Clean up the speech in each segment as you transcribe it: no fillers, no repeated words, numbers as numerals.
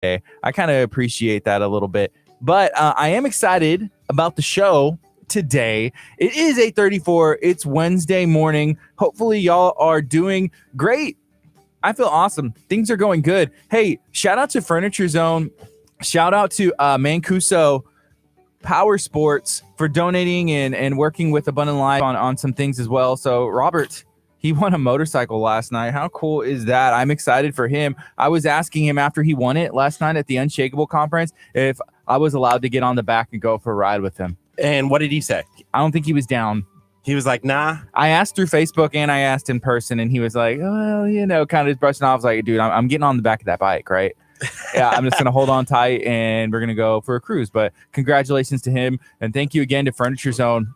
I kind of appreciate that a little bit. But I am excited about the show today. It is 8:34. It's Wednesday morning. Hopefully y'all are doing great. I feel awesome. Things are going good. Hey, shout out to Furniture Zone. Shout out to Mancuso Power Sports for donating and working with Abundant Life on some things as well. So Robert, he won a motorcycle last night. How cool is that? I'm excited for him. I was asking him after he won it last night at the Unshakable conference if I was allowed to get on the back and go for a ride with him. And what did he say? I don't think he was down. He was like, nah. I asked through Facebook and I asked in person, and he was like, oh, kind of brushing off. I was like, dude, I'm getting on the back of that bike, right? Yeah, I'm just going to hold on tight and we're going to go for a cruise. But congratulations to him. And thank you again to Furniture Zone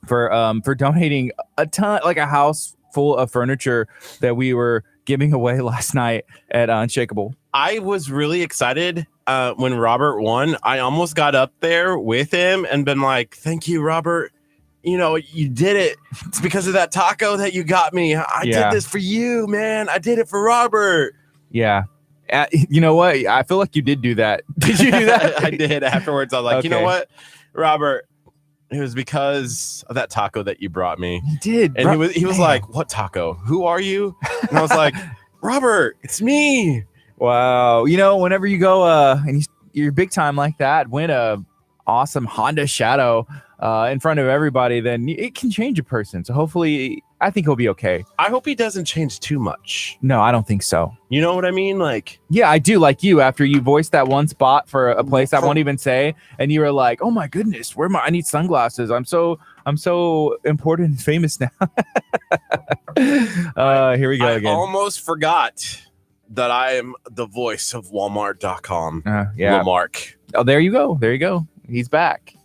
for donating a ton, like a house full of furniture that we were giving away last night at Unshakable. I was really excited when Robert won. I almost got up there with him and been like, thank you, Robert. You did it. It's because of that taco that you got me. I did this for you, man. I did it for Robert. Yeah. You know what? I feel like you did do that. Did you do that? I did. Afterwards, I was like, okay. You know what, Robert? It was because of that taco that you brought me. He did. And he was like, what taco? Who are you? And I was like, Robert, it's me. Wow. Whenever you go and you're big time like that, win a awesome Honda Shadow in front of everybody, then it can change a person. So hopefully, I think he'll be okay. I hope he doesn't change too much. No, I don't think so. You know what I mean? Like, yeah, I do. Like you, after you voiced that one spot for a place I won't even say, and you were like, "Oh my goodness, I need sunglasses. I'm so important and famous now." Here we go again. I almost forgot that I am the voice of Walmart.com. Yeah, Lamarck. Oh, there you go. He's back.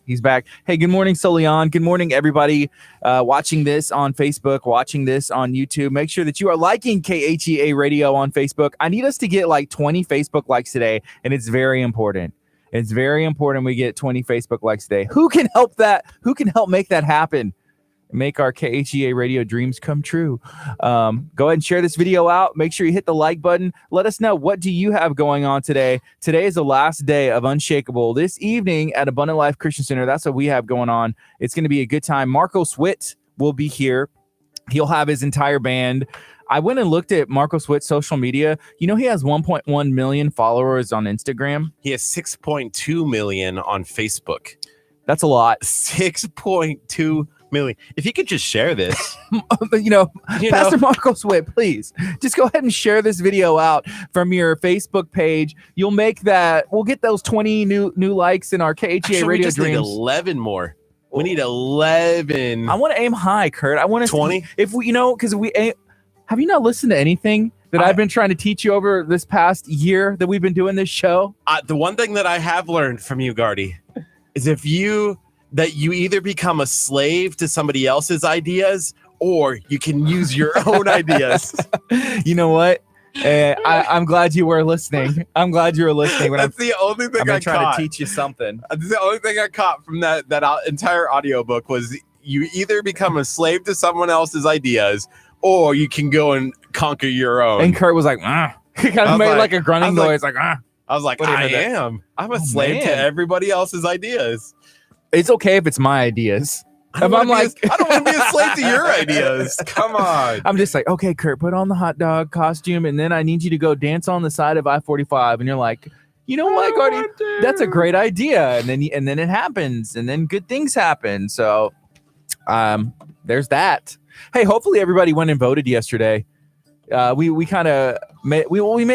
Hey, good morning, Solian. Good morning, everybody watching this on Facebook, watching this on YouTube. Make sure that you are liking KHEA Radio on Facebook. I need us to get like 20 Facebook likes today, and it's very important. It's very important we get 20 Facebook likes today. Who can help that? Who can help make that happen? Make our KHEA Radio dreams come true. Go ahead and share this video out. Make sure you hit the like button. Let us know, what do you have going on today? Today is the last day of Unshakable. This evening at Abundant Life Christian Center, that's what we have going on. It's going to be a good time. Marco Switt will be here. He'll have his entire band. I went and looked at Marco Switt's social media. He has 1.1 million followers on Instagram. He has 6.2 million on Facebook. That's a lot. 6.2 million. If you could just share this, Pastor Marco Switt, please just go ahead and share this video out from your Facebook page. You'll make that. We'll get those 20 new likes in our KHEA Radio we just dreams. Need 11 more. We need 11. I want to aim high, Kurt. I want to 20. If we, because we aim. Have you not listened to anything that I've been trying to teach you over this past year that we've been doing this show? The one thing that I have learned from you, Gardy, is you either become a slave to somebody else's ideas or you can use your own ideas. You know what? I'm glad you were listening. I'm glad you were listening. That's the only thing I trying to teach you something. That's the only thing I caught from that entire audiobook was you either become a slave to someone else's ideas or you can go and conquer your own. And Kurt was like, ah. He kind of made like a grunting noise, like ah. I was like, I'm a slave to everybody else's ideas. It's okay if it's my ideas. I don't want to be a slave to your ideas. Come on. I'm just like, okay, Kurt, put on the hot dog costume, and then I need you to go dance on the side of I-45. And you're like, you know what, Gardy? That's a great idea. And then it happens, and then good things happen. So, there's that. Hey, hopefully everybody went and voted yesterday. We kind of made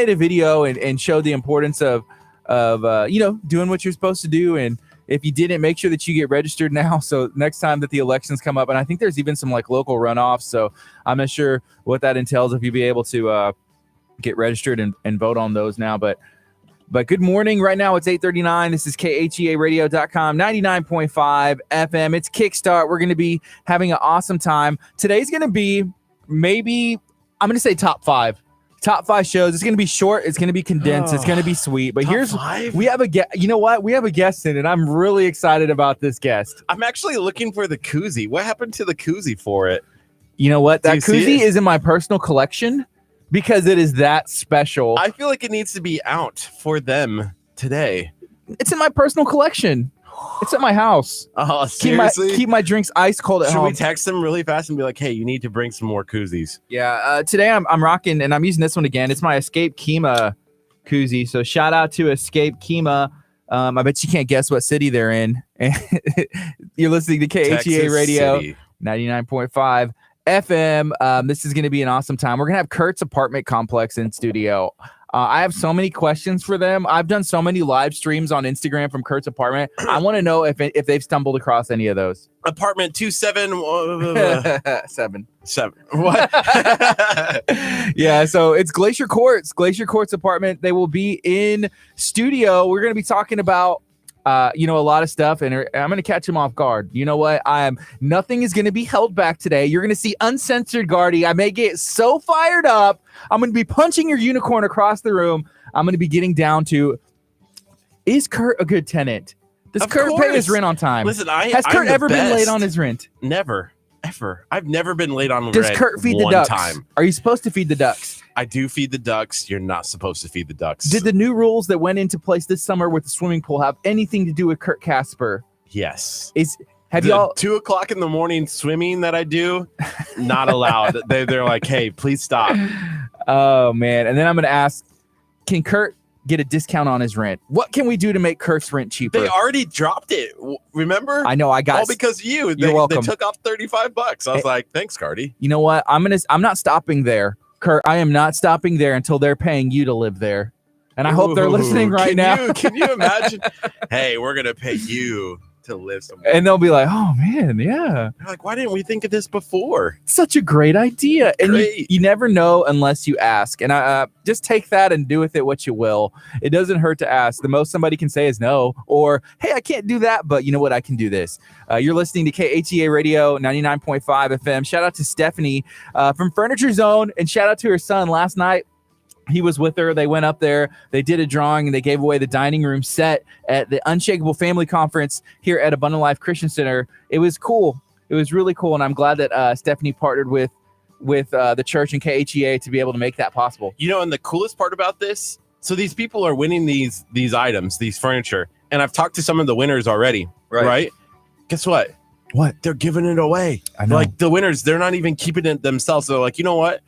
a video and showed the importance of doing what you're supposed to do. And if you didn't, make sure that you get registered now. So next time that the elections come up, and I think there's even some like local runoffs. So I'm not sure what that entails if you'll be able to get registered and vote on those now. But good morning. Right now it's 8:39. This is KHEARadio.com, 99.5 FM. It's Kickstart. We're going to be having an awesome time. Today's going to be maybe, I'm going to say top five shows. It's going to be short. It's going to be condensed. It's going to be sweet. But we have a guest. You know what? We have a guest in it. I'm really excited about this guest. I'm actually looking for the koozie. What happened to the koozie for it? You know what? That koozie is in my personal collection. because it is that special. I feel like it needs to be out for them today. It's in my personal collection. It's at my house. Oh, seriously? Keep my drinks ice cold at Should home. we text them really fast and be like, hey, you need to bring some more koozies? Yeah. Today I'm rocking, and I'm using this one again. It's my Escape Kima koozie. So shout out to Escape Kima. I bet you can't guess what city they're in. You're listening to KHEA Texas Radio, City. 99.5 FM. This is going to be an awesome time. We're going to have Curt's apartment complex in studio. I have so many questions for them. I've done so many live streams on Instagram from Curt's apartment. I want to know if they've stumbled across any of those. Apartment 27 Seven. What? Yeah, so it's Glacier Court's apartment. They will be in studio. We're going to be talking about a lot of stuff, and I'm going to catch him off guard. You know what? Nothing is going to be held back today. You're going to see uncensored Gardy. I may get so fired up. I'm going to be punching your unicorn across the room. I'm going to be getting down to, is Curt a good tenant? Does Curt pay his rent on time? Listen, has Curt ever been late on his rent? Never, ever. I've never been late on rent. Does Curt feed the ducks? Time. Are you supposed to feed the ducks? I do feed the ducks. You're not supposed to feed the ducks. Did the new rules that went into place this summer with the swimming pool have anything to do with Curt Casper? Yes. Have y'all 2:00 in the morning swimming that I do? Not allowed. They're like, hey, please stop. Oh man! And then I'm gonna ask, can Curt get a discount on his rent? What can we do to make Curt's rent cheaper? They already dropped it. Remember? I know. I got all because of you. You're welcome. They took off $35. I was like, thanks, Gardy. You know what? I'm not stopping there. Curt, I am not stopping there until they're paying you to live there. And I hope they're listening right now. Can you imagine? Hey, we're going to pay you to live somewhere. And they'll be like, oh, man, yeah. They're like, why didn't we think of this before? Such a great idea. And Great. You never know unless you ask. And just take that and do with it what you will. It doesn't hurt to ask. The most somebody can say is no. Or, hey, I can't do that, but you know what? I can do this. You're listening to KHEA Radio, 99.5 FM. Shout out to Stephanie from Furniture Zone. And shout out to her son last night. He was with her. They went up there. They did a drawing, and they gave away the dining room set at the Unshakable Family Conference here at Abundant Life Christian Center. It was cool. It was really cool, and I'm glad that Stephanie partnered with the church and KHEA to be able to make that possible. You know, and the coolest part about this, so these people are winning these items, these furniture, and I've talked to some of the winners already, right? Guess what? What? They're giving it away. I know. Like the winners, they're not even keeping it themselves. They're like, you know what?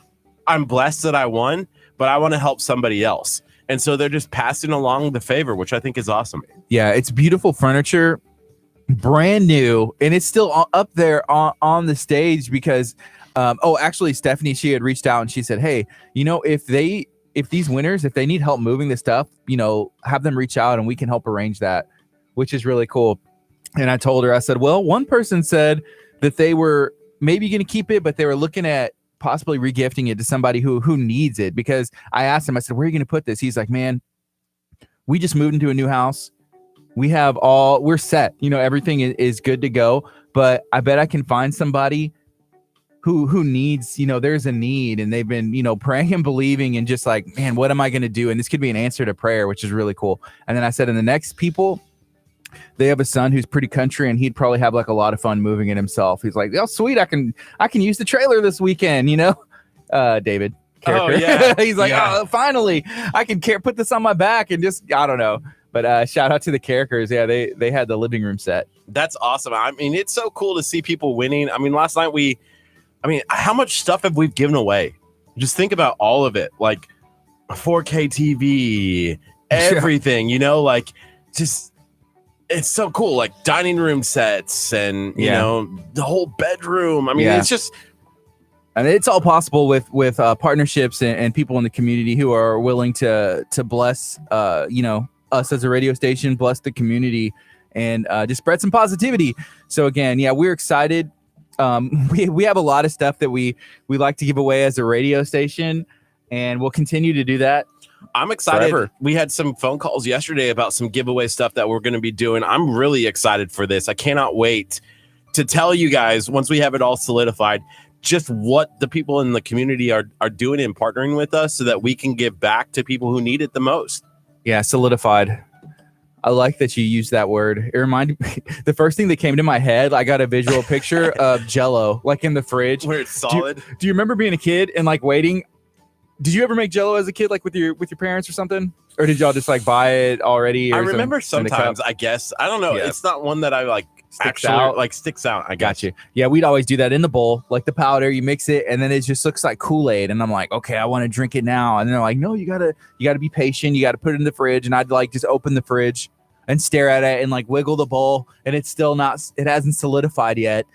I'm blessed that I won, but I want to help somebody else. And so they're just passing along the favor, which I think is awesome. Yeah, it's beautiful furniture, brand new, and it's still up there on the stage because, actually, Stephanie, she had reached out and she said, hey, if these winners, if they need help moving the stuff, have them reach out and we can help arrange that, which is really cool. And I told her, I said, well, one person said that they were maybe going to keep it, but they were looking at possibly regifting it to somebody who needs it, because I asked him, I said, where are you going to put this? He's like, man, we just moved into a new house. We're set, everything is good to go, but I bet I can find somebody who needs, there's a need, and they've been, praying and believing and just like, man, what am I going to do? And this could be an answer to prayer, which is really cool. And then I said, and the next people, they have a son who's pretty country, and he'd probably have like a lot of fun moving it himself. He's like, oh, sweet. I can use the trailer this weekend, David. Character. Oh, yeah. He's like, oh, finally, I can put this on my back and just, I don't know. But shout out to the characters. Yeah, they had the living room set. That's awesome. I mean, it's so cool to see people winning. I mean, last night how much stuff have we given away? Just think about all of it, like 4K TV, everything, just. It's so cool, like dining room sets and, the whole bedroom. I mean, It's just. And it's all possible with partnerships and people in the community who are willing to bless, us as a radio station, bless the community, and just spread some positivity. So again, we're excited. We have a lot of stuff that we like to give away as a radio station, and we'll continue to do that. I'm excited. Forever. We had some phone calls yesterday about some giveaway stuff that we're going to be doing. I'm really excited for this. I cannot wait to tell you guys, once we have it all solidified, just what the people in the community are doing and partnering with us so that we can give back to people who need it the most. Yeah, solidified. I like that you used that word. It reminded me, the first thing that came to my head, I got a visual picture of Jell-O, like in the fridge. Where it's solid. Do you remember being a kid and like waiting Did you ever make Jello as a kid, like with your parents or something, or did y'all just like buy it already? Or I remember in the cup? sometimes. I guess I don't know. Yeah. It's not one that I like Sticks actually out. like sticks out. I Got guess. you. Yeah, we'd always do that in the bowl, like the powder. You mix it, and then it just looks like Kool-Aid. And I'm like, okay, I want to drink it now. And they're like, no, you gotta be patient. You gotta put it in the fridge. And I'd like just open the fridge and stare at it and like wiggle the bowl, and it's still not. It hasn't solidified yet.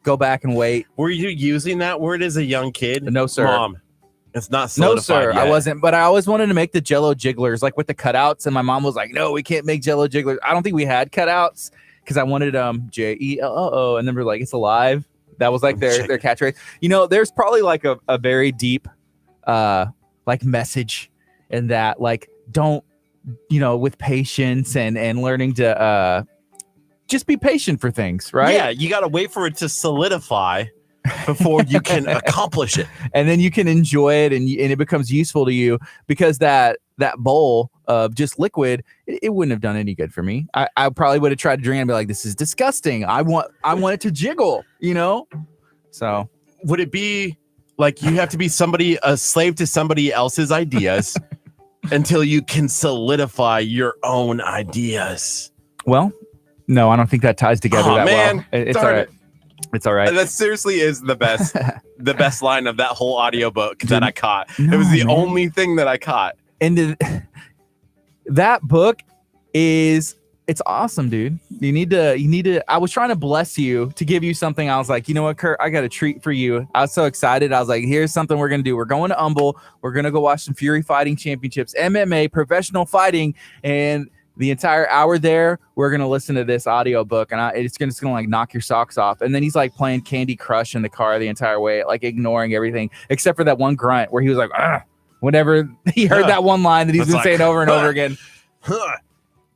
Go back and wait. Were you using that word as a young kid? No, sir. Mom, it's not No, solidified sir, yet. I wasn't. But I always wanted to make the Jello jigglers, like with the cutouts. And my mom was like, no, we can't make Jello jigglers. I don't think we had cutouts because I wanted JELLO, and then we're like, it's alive. That was like their catchphrase. You know, there's probably like a very deep like message in that, like, don't, you know, with patience and learning to just be patient for things, right? Yeah, you got to wait for it to solidify before you can accomplish it, and then you can enjoy it, and it becomes useful to you, because that bowl of just liquid, it wouldn't have done any good for me. I probably would have tried to drink and be like, this is disgusting. I want it to jiggle, you know? So would it be like you have to be a slave to somebody else's ideas until you can solidify your own ideas? Well, no, I don't think that ties together that man. well. It's all right. It's all right. That seriously is the best line of that whole audiobook that I caught. No, it was the man. only thing that I caught. And that book it's awesome, dude. You need to, I was trying to bless you to give you something. I was like, you know what, Kurt, I got a treat for you. I was so excited. I was like, here's something we're going to do. We're going to Humble. We're going to go watch some Fury Fighting Championships, MMA, professional fighting. And the entire hour there, we're going to listen to this audiobook, and it's going to like knock your socks off. And then he's like playing Candy Crush in the car the entire way, like ignoring everything except for that one grunt where he was like, whenever he heard that one line that he's been saying over and over again.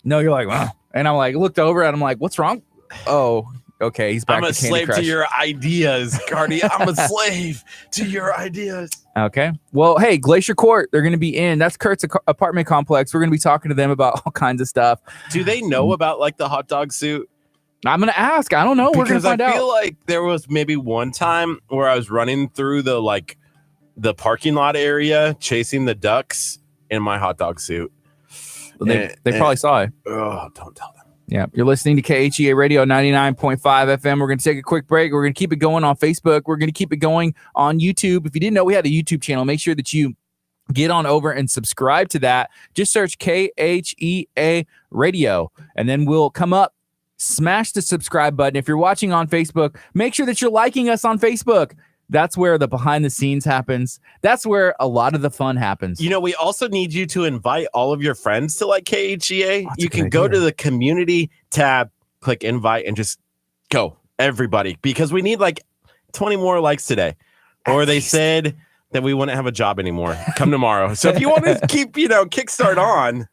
No, you're like, and I'm like, looked over and I'm like, what's wrong? Oh, okay. He's back. I'm a to Candy slave Crush. to your ideas, Gardy. I'm a slave to your ideas. Okay. Well, hey, Glacier Court, they're going to be in. That's Kurt's apartment complex. We're going to be talking to them about all kinds of stuff. Do they know about like the hot dog suit? I'm going to ask. I don't know. We're going to find out. I feel like there was maybe one time where I was running through the parking lot area chasing the ducks in my hot dog suit. They probably saw it. Oh, don't tell them. Yeah, you're listening to KHEA Radio 99.5 FM. We're going to take a quick break. We're going to keep it going on Facebook. We're going to keep it going on YouTube. If you didn't know we had a YouTube channel, make sure that you get on over and subscribe to that. Just search KHEA Radio, and then we'll come up. Smash the subscribe button. If you're watching on Facebook, make sure that you're liking us on Facebook. That's where the behind the scenes happens. That's where a lot of the fun happens. You know, we also need you to invite all of your friends to like KHEA. You can go idea. to the community tab, click invite, and just go, everybody, because we need like 20 more likes today. Or they said that we wouldn't have a job anymore. Come tomorrow. So if you want to keep, Kickstart on,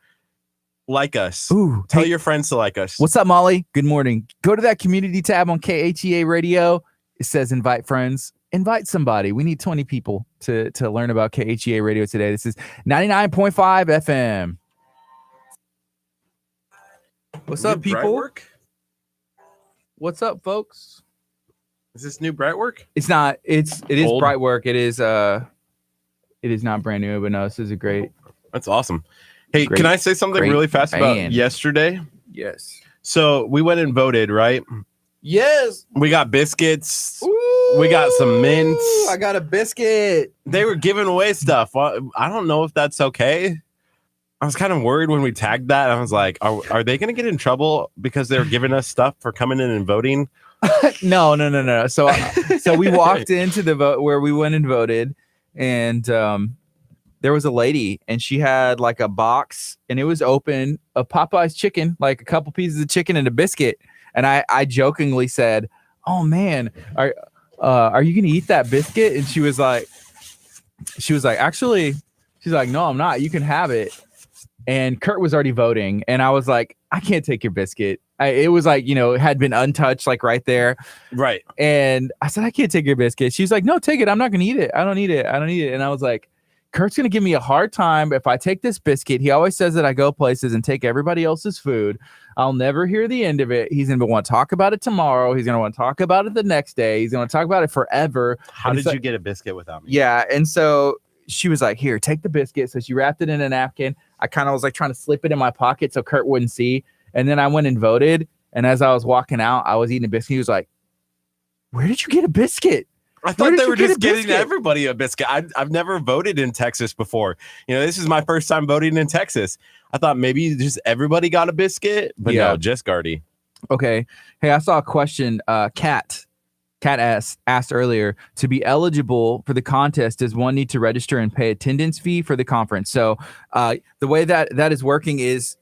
like us. Ooh, Tell your friends to like us. What's up, Molly? Good morning. Go to that community tab on KHEA Radio. It says invite friends. Invite somebody. We need 20 people to learn about KHEA Radio today. This is 99.5 FM. What's up, people? What's up, folks? Is this new Brightwork? It's not. It is Old? Brightwork. It is not brand new, but no, this is a great. That's awesome. Hey, Great- can I say something great really fast band. about yesterday? Yes. So we went and voted, right? Yes. We got biscuits. Ooh, We got some mints. I got a biscuit. They were giving away stuff. I don't know if that's okay. I was kind of worried when we tagged that. I was like, are they going to get in trouble because they're giving us stuff for coming in and voting? No. So we walked into the vote where we went and voted, and there was a lady, and she had like a box, and it was open of Popeye's chicken, like a couple pieces of chicken and a biscuit. And I jokingly said, "Oh man, are you gonna eat that biscuit?" And she was like, actually, she's like, "No, I'm not. You can have it." And Kurt was already voting, and I was like, "I can't take your biscuit." It was like, it had been untouched, like right there. Right. And I said, "I can't take your biscuit." She's like, "No, take it. I'm not gonna eat it. I don't eat it. And I was like, Kurt's gonna give me a hard time if I take this biscuit. He always says that I go places and take everybody else's food. I'll never hear the end of it. He's gonna want to talk about it tomorrow. He's gonna want to talk about it the next day. He's gonna talk about it forever." How did you get a biscuit without me? Yeah, and so she was like, here, take the biscuit. So she wrapped it in a napkin. I kind of was like trying to slip it in my pocket so Curt wouldn't see. And then I went and voted. And as I was walking out, I was eating a biscuit. He was like, where did you get a biscuit? I thought they were just getting everybody a biscuit. I've never voted in Texas before. This is my first time voting in Texas. I thought maybe just everybody got a biscuit, but no, just Gardy. Okay. Hey, I saw a question. Kat asked earlier, to be eligible for the contest, does one need to register and pay attendance fee for the conference? So the way that is working is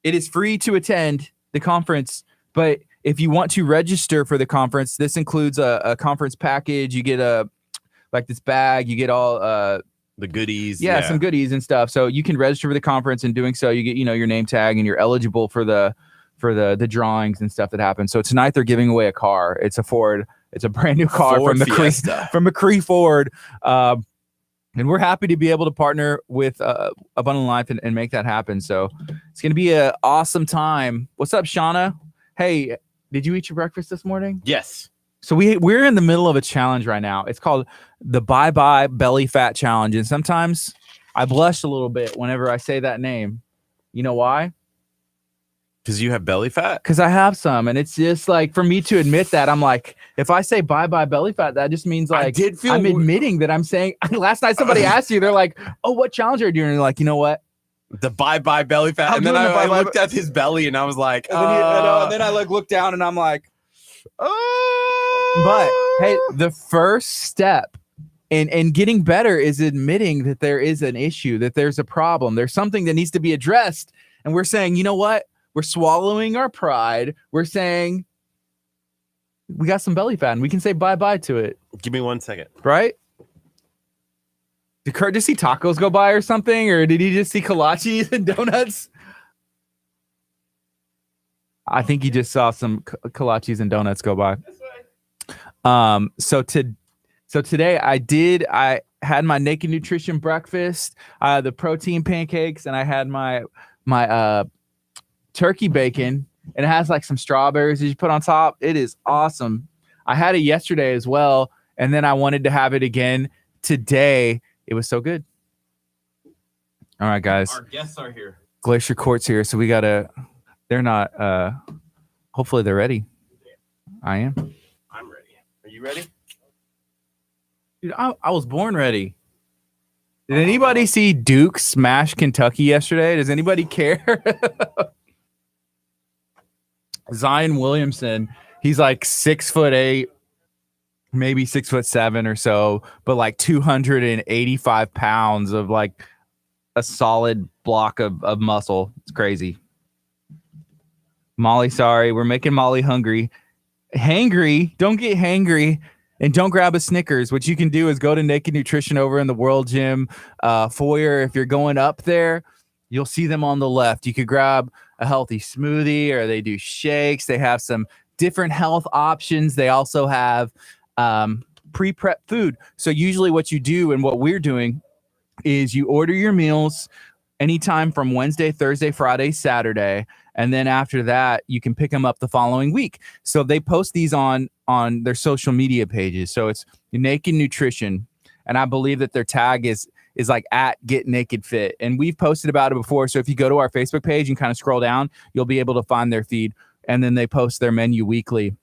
it is free to attend the conference, but if you want to register for the conference, this includes a conference package. You get this bag, you get all the goodies. Yeah, some goodies and stuff. So you can register for the conference, and doing so, you get, your name tag, and you're eligible for the drawings and stuff that happen. So tonight they're giving away a car. It's a Ford. It's a brand new car from McCree Ford. And we're happy to be able to partner with Abundant Life and make that happen. So it's going to be an awesome time. What's up, Shauna? Hey, did you eat your breakfast this morning? Yes. So we're in the middle of a challenge right now. It's called the Bye Bye Belly Fat Challenge. And sometimes I blush a little bit whenever I say that name. You know why? Because you have belly fat? Because I have some. And it's just like, for me to admit that, I'm like, if I say bye bye belly fat, that just means like I'm admitting that I'm saying. Last night somebody asked you, they're like, oh, what challenge are you doing? And you're like, you know what? The bye bye belly fat. And then I looked at his belly and I was like, and then I look down and I'm like, oh. But hey, the first step in getting better is admitting that there is an issue, that there's a problem, there's something that needs to be addressed. And we're saying, you know what? We're swallowing our pride. We're saying we got some belly fat and we can say bye-bye to it. Give me 1 second. Right? Did Curt just see tacos go by or something? Or did he just see kolaches and donuts? I think he just saw some kolaches and donuts go by. So today I had my Naked Nutrition breakfast, the protein pancakes, and I had my turkey bacon, and it has like some strawberries that you put on top. It is awesome. I had it yesterday as well, and then I wanted to have it again today. It was so good. All right, guys. Our guests are here. Glacier Court's here, so they're not, hopefully they're ready. I am. I'm ready. Are you ready? Dude, I was born ready. Did anybody see Duke smash Kentucky yesterday? Does anybody care? Zion Williamson, he's like 6'8", maybe 6'7" or so, but like 285 pounds of like a solid block of muscle. It's crazy. Molly, sorry, we're making Molly hungry. Hangry, don't get hangry. And don't grab a Snickers. What you can do is go to Naked Nutrition over in the World Gym foyer. If you're going up there, you'll see them on the left. You could grab a healthy smoothie, or they do shakes. They have some different health options. They also have pre-prep food. So usually what you do and what we're doing is you order your meals anytime from Wednesday, Thursday, Friday, Saturday. And then after that, you can pick them up the following week. So they post these on their social media pages. So it's Naked Nutrition. And I believe that their tag is like at Get Naked Fit. And we've posted about it before. So if you go to our Facebook page and kind of scroll down, you'll be able to find their feed. And then they post their menu weekly.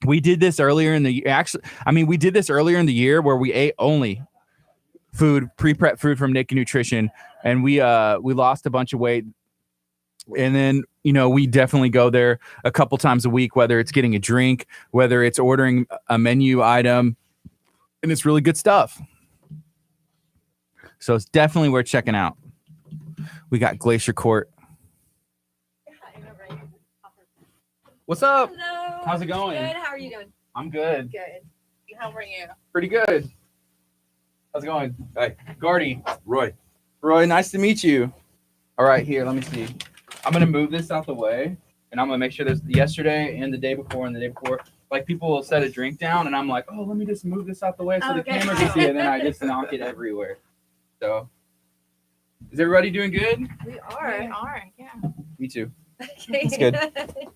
We did this earlier in the year. We did this earlier in the year where we ate only food, pre-prep food from Naked Nutrition. And we lost a bunch of weight. And then, we definitely go there a couple times a week, whether it's getting a drink, whether it's ordering a menu item, and it's really good stuff. So it's definitely worth checking out. We got Glacier Court. What's up? Hello. How's it going? Good. How are you doing? I'm good. Good. How are you? Pretty good. How's it going? Hi. Gardy. Roy, nice to meet you. All right, here, let me see. I'm going to move this out the way, and I'm going to make sure there's yesterday and the day before and the day before. Like, people will set a drink down, and I'm like, oh, let me just move this out the way so the camera can see it, and then I just knock it everywhere. So, is everybody doing good? We are, yeah. Me too. Okay. That's good.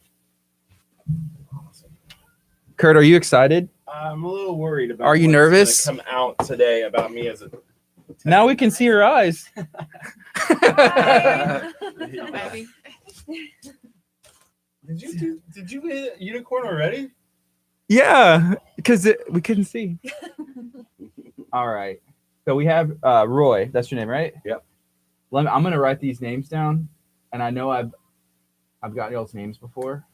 Curt, are you excited? I'm a little worried about. Are you nervous? Come out today about me as a Now we can see her eyes. Hi. Abby. Did you hit unicorn already? Yeah, because we couldn't see. All right. So we have Roy. That's your name, right? Yep. I'm gonna write these names down, and I know I've got y'all's names before.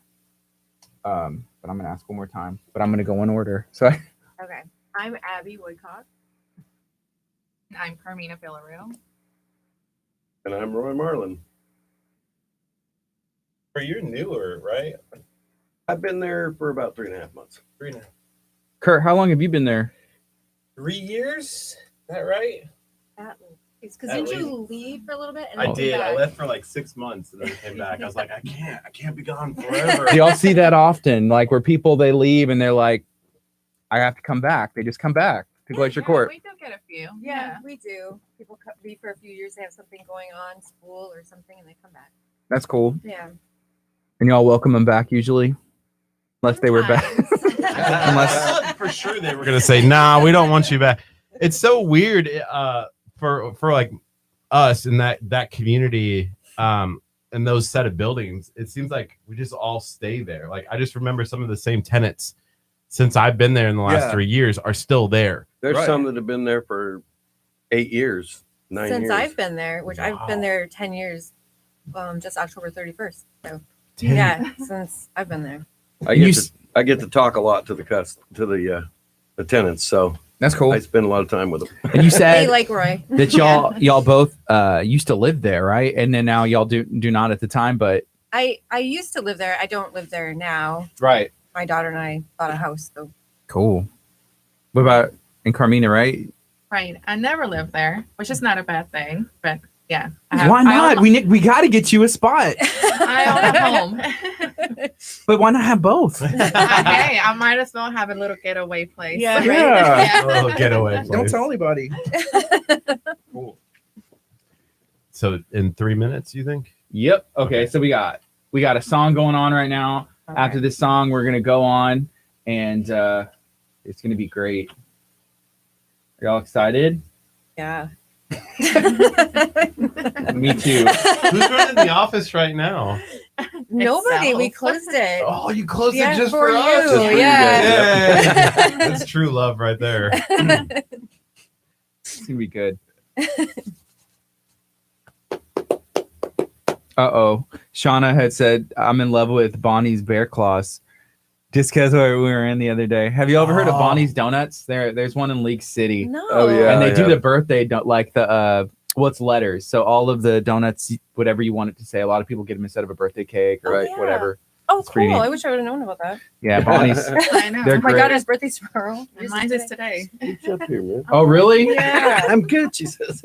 But I'm gonna ask one more time. But I'm gonna go in order. So Okay. I'm Abby Woodcock. I'm Carmina Villarreal. And I'm Roy Marlin. You're newer, right? I've been there for about 3.5 months. 3.5. Kurt, how long have you been there? 3 years? Is that right? It's because At didn't you leave for a little bit? And I then did. come I back? left for like 6 months and then came back. I was like, I can't be gone forever. Do y'all see that often? Like where people they leave and they're like, I have to come back. They just come back to Glacier Court. We do get a few. Yeah, we do. People leave for a few years. They have something going on, school or something, and they come back. That's cool. Yeah. And y'all welcome them back usually, unless they were back. Unless for sure they were gonna say, nah, we don't want you back. It's so weird for like us in that community and those set of buildings. It seems like we just all stay there. Like I just remember some of the same tenants since I've been there in the last 3 years are still there. There's Right. some that have been there for 8 years, 9 Since years. I've been there, which I've Wow. been there 10 years, just October 31st. So yeah, since I've been there. I get to talk a lot to the tenants, so That's cool. I spend a lot of time with them. And you Hey, said like Roy. that y'all both used to live there, right? And then now y'all do not at the time, but I used to live there. I don't live there now. right. My daughter and I bought a house. So Cool. What about in Carmina, right? Right. I never lived there, which is not a bad thing. But yeah. Why not? We got to get you a spot. I own a home. But why not have both? Hey, I might as well have a little getaway place. Yeah. Right? Yeah. A little getaway place. anybody. Cool. So in 3 minutes, you think? Yep. Okay. So we got a song going on right now. Okay. After this song, we're gonna go on, and it's gonna be great. Are y'all excited? Yeah. Me too. Who's running the office right now? Nobody. We Excel. closed it. Oh, you closed Yeah, it just for for you. us. Just for you Yeah. guys. Yay. That's true love right there. It's gonna be good. Uh-oh. Shauna had said, I'm in love with Bonnie's Bear Claws. Just because we were in the other day. Have you ever heard of Oh. Bonnie's Donuts? There's one in League City. No. Oh, yeah. And they do yeah. the birthday, like the, it's letters. So all of the donuts, whatever you want it to say, a lot of people get them instead of a birthday cake or Oh, yeah. whatever. Oh, It's pretty cool. neat. I wish I would have known about that. Yeah, Bonnie's. I know. They're Oh my great. God, his birthday's tomorrow. And mine is today. What's up here, man? Oh, really? Yeah. I'm good, she says.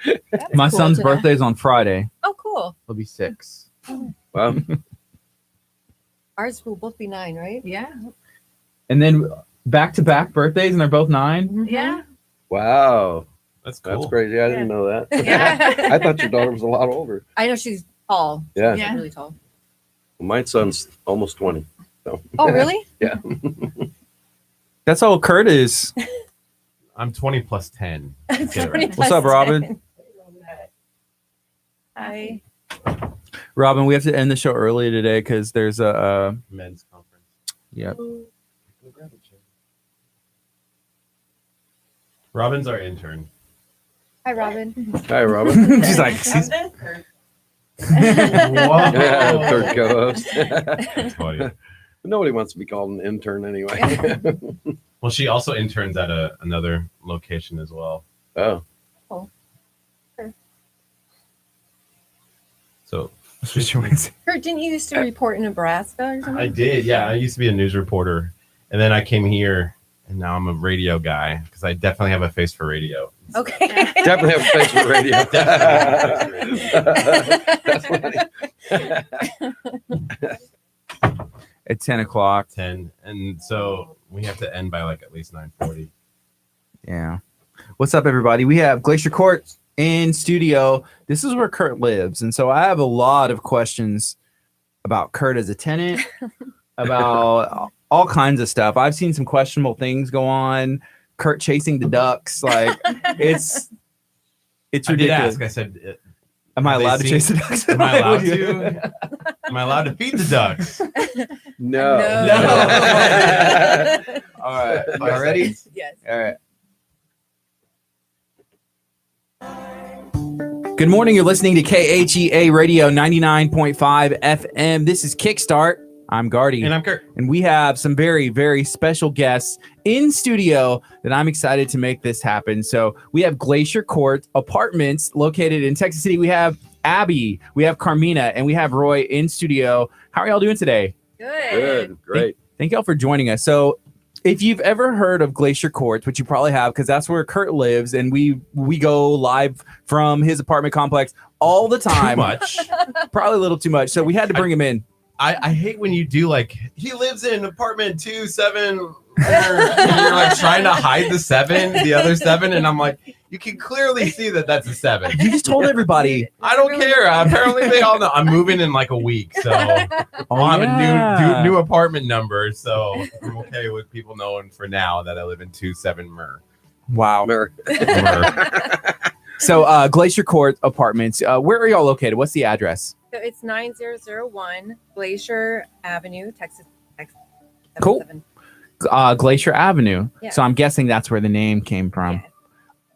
That's My cool son's to know. birthday is on Friday. Oh, cool. He'll be 6. Wow. Ours will both be 9, right? Yeah. And then back-to-back birthdays, and they're both 9. Yeah. Wow. That's cool. That's crazy. I didn't know that. Yeah. I thought your daughter was a lot older. I know she's tall. Yeah. Yeah. Really tall. Well, my son's almost 20. So. Oh, really? Yeah. That's how old Kurt is. I'm 20 plus 10. Get it right. What's up, Robin? Hi. Robin, we have to end the show early today because there's a Men's conference. yep. Robin's our intern. Hi, Robin. Hi, Robin. She's like, Yeah, third co-host. That's funny. Nobody wants to be called an intern anyway. Well, she also interns at another location as well. Oh. So Kurt, didn't you used to report in Nebraska or something? I did. Yeah, I used to be a news reporter, and then I came here, and now I'm a radio guy because I definitely have a face for radio. Okay. Definitely have a face for radio. That's funny. At 10 o'clock. 10, and so we have to end by like at least 9:40. Yeah. What's up, everybody? We have Glacier Court in studio. This is where Kurt lives. And so I have a lot of questions about Kurt as a tenant, about all kinds of stuff. I've seen some questionable things go on. Kurt chasing the ducks. Like, it's It's I did ridiculous. ask. I said, Am I they allowed to see- chase the ducks? am I allowed to? Am I allowed to feed the ducks? No. All right. Y'all ready? Yes. All right. Good morning. You're listening to KHEA Radio 99.5 FM. This is Kickstart. I'm Gardy. And I'm Curt. And we have some very, very special guests in studio that I'm excited to make this happen. So we have Glacier Court Apartments located in Texas City. We have Abby, we have Carmina, and we have Roy in studio. How are y'all doing today? Good. Great. Thank y'all for joining us. So if you've ever heard of Glacier Court, which you probably have because that's where Curt lives, and we go live from his apartment complex all the time. Too much. Probably a little too much. So we had to bring him in. I hate when you do like he lives in apartment 27 and you're like trying to hide the other 7, and I'm like, you can clearly see that that's a 7. You just told everybody. I don't care. Apparently they all know I'm moving in like a week, so I'll have a new apartment number. So I'm okay with people knowing for now that I live in 27 Myrrh. Wow. Myrrh. So Glacier Court Apartments. Where are y'all located? What's the address? So it's 9001 Glacier Avenue, Texas. Cool. 77. Glacier Avenue. Yeah. So I'm guessing that's where the name came from. Yeah.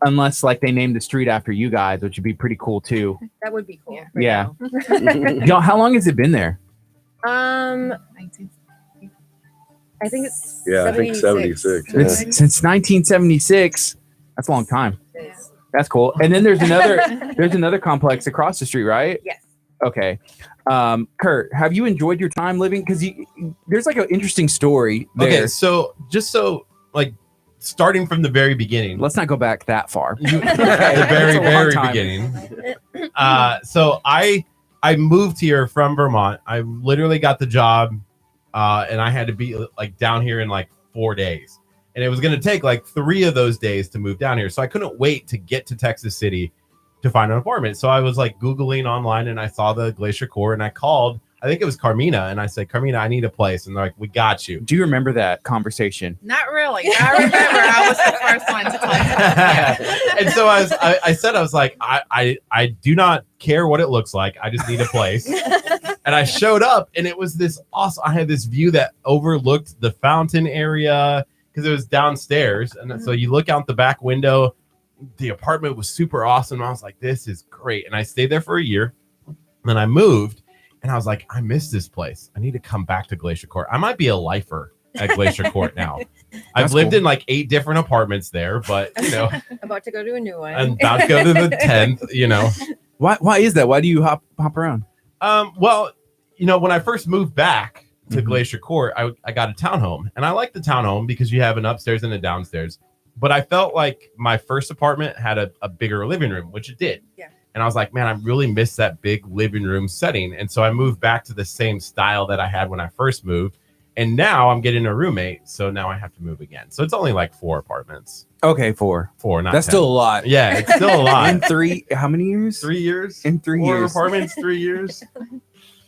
Unless like they named the street after you guys, which would be pretty cool too. That would be cool. Yeah. for Yeah. now. Y'all, how long has it been there? 19. I think it's Yeah, I think 76. Yeah. It's since 1976. That's a long time. It's- That's cool. And then there's another complex across the street, right? Yes. Okay. Curt, have you enjoyed your time living? Because there's like an interesting story there. Okay, so just so like starting from the very beginning. Let's not go back that far. The That's very, a long very time. beginning. So I moved here from Vermont. I literally got the job, and I had to be like down here in like 4 days, and it was going to take like 3 of those days to move down here. So I couldn't wait to get to Texas City to find an apartment. So I was like Googling online, and I saw the Glacier Court, and I called. I think it was Carmina, and I said, Carmina, I need a place. And they're like, we got you. Do you remember that conversation? Not really. I remember I was the first one to tell you. And so I was like, I do not care what it looks like. I just need a place. And I showed up, and it was this awesome. I had this view that overlooked the fountain area because it was downstairs. And so you look out the back window. The apartment was super awesome. I was like, this is great. And I stayed there for a year. And then I moved, and I was like, I miss this place. I need to come back to Glacier Court. I might be a lifer at Glacier Court now. I've lived cool. in like 8 different apartments there, but you know, About to go to a new one. I'm about to go to the 10th, you know. Why is that? Why do you hop around? Well, you know, when I first moved back to Mhm. Glacier Court, I got a townhome, and I like the townhome because you have an upstairs and a downstairs. But I felt like my first apartment had a bigger living room, which it did. Yeah. And I was like, man, I really miss that big living room setting. And so I moved back to the same style that I had when I first moved. And now I'm getting a roommate, so now I have to move again. So it's only like 4 apartments. Okay, 4. 4, not That's 10. still a lot. Yeah, it's still a lot. In 3, how many years? 3 years? In 3 4 years. apartments, 3 years.